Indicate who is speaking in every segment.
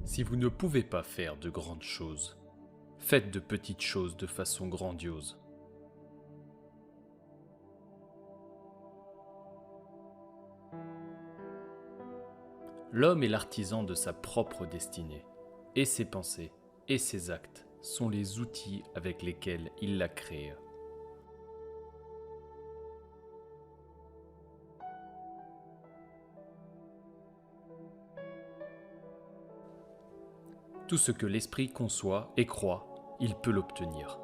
Speaker 1: Si vous ne pouvez pas faire de grandes choses, faites de petites choses de façon grandiose. L'homme est l'artisan de sa propre destinée, et ses pensées et ses actes sont les outils avec lesquels il la crée. Tout ce que l'esprit conçoit et croit, il peut l'obtenir.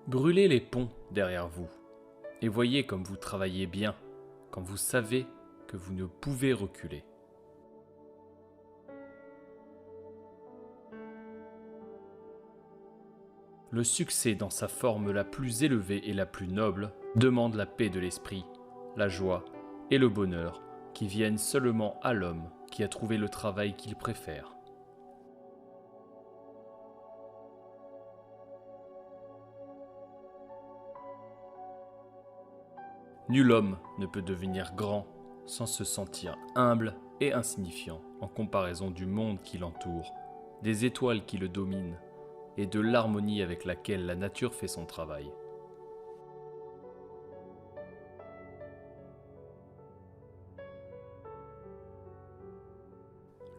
Speaker 1: Brûlez les ponts derrière vous et voyez comme vous travaillez bien quand vous savez que vous ne pouvez reculer. Le succès dans sa forme la plus élevée et la plus noble demande la paix de l'esprit, la joie et le bonheur qui viennent seulement à l'homme qui a trouvé le travail qu'il préfère. Nul homme ne peut devenir grand sans se sentir humble et insignifiant en comparaison du monde qui l'entoure, des étoiles qui le dominent et de l'harmonie avec laquelle la nature fait son travail.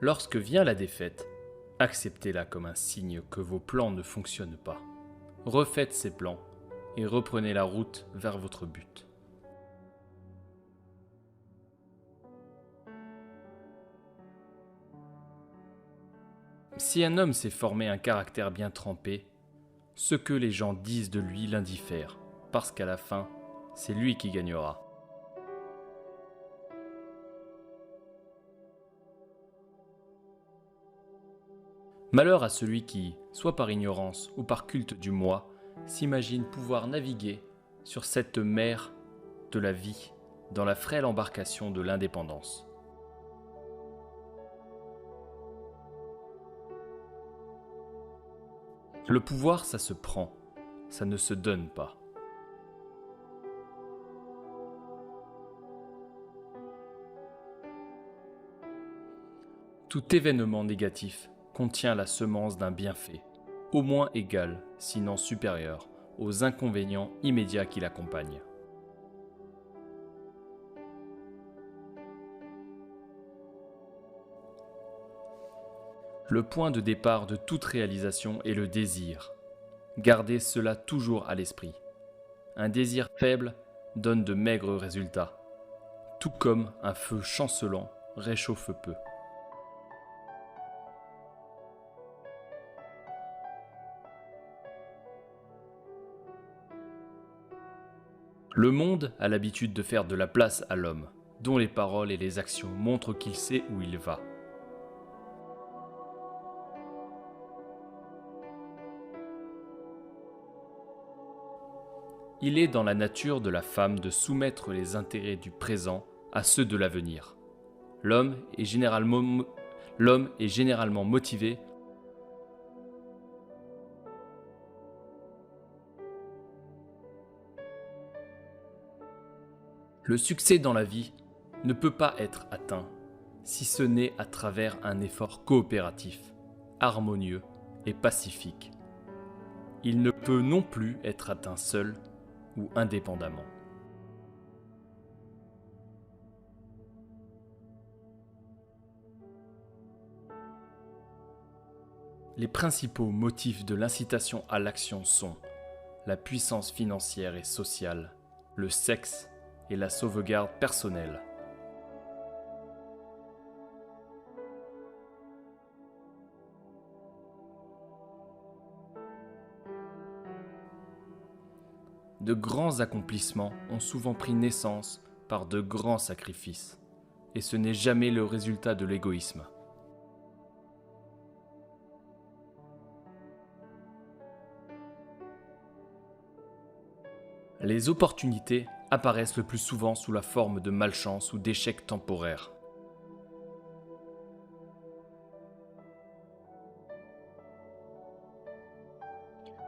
Speaker 1: Lorsque vient la défaite, acceptez-la comme un signe que vos plans ne fonctionnent pas. Refaites ces plans et reprenez la route vers votre but. Si un homme s'est formé un caractère bien trempé, ce que les gens disent de lui l'indiffère, parce qu'à la fin, c'est lui qui gagnera. Malheur à celui qui, soit par ignorance ou par culte du moi, s'imagine pouvoir naviguer sur cette mer de la vie dans la frêle embarcation de l'indépendance. Le pouvoir, ça se prend, ça ne se donne pas. Tout événement négatif contient la semence d'un bienfait, au moins égal, sinon supérieur, aux inconvénients immédiats qui l'accompagnent. Le point de départ de toute réalisation est le désir. Gardez cela toujours à l'esprit. Un désir faible donne de maigres résultats, tout comme un feu chancelant réchauffe peu. Le monde a l'habitude de faire de la place à l'homme, dont les paroles et les actions montrent qu'il sait où il va. Il est dans la nature de la femme de soumettre les intérêts du présent à ceux de l'avenir. L'homme est généralement motivé. Le succès dans la vie ne peut pas être atteint si ce n'est à travers un effort coopératif, harmonieux et pacifique. Il ne peut non plus être atteint seul ou indépendamment. Les principaux motifs de l'incitation à l'action sont la puissance financière et sociale, le sexe et la sauvegarde personnelle. De grands accomplissements ont souvent pris naissance par de grands sacrifices, et ce n'est jamais le résultat de l'égoïsme. Les opportunités apparaissent le plus souvent sous la forme de malchance ou d'échecs temporaires.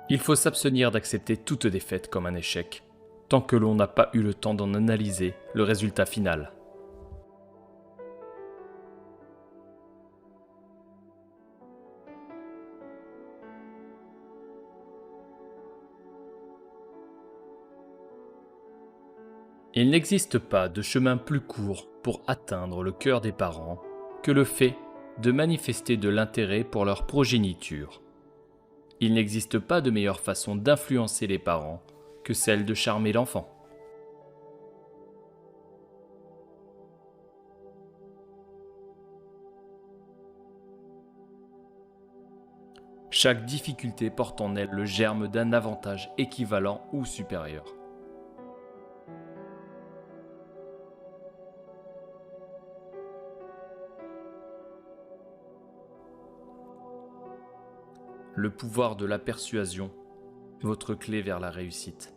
Speaker 1: Il faut s'abstenir d'accepter toute défaite comme un échec, tant que l'on n'a pas eu le temps d'en analyser le résultat final. Il n'existe pas de chemin plus court pour atteindre le cœur des parents que le fait de manifester de l'intérêt pour leur progéniture. Il n'existe pas de meilleure façon d'influencer les parents que celle de charmer l'enfant. Chaque difficulté porte en elle le germe d'un avantage équivalent ou supérieur. Le pouvoir de la persuasion, votre clé vers la réussite.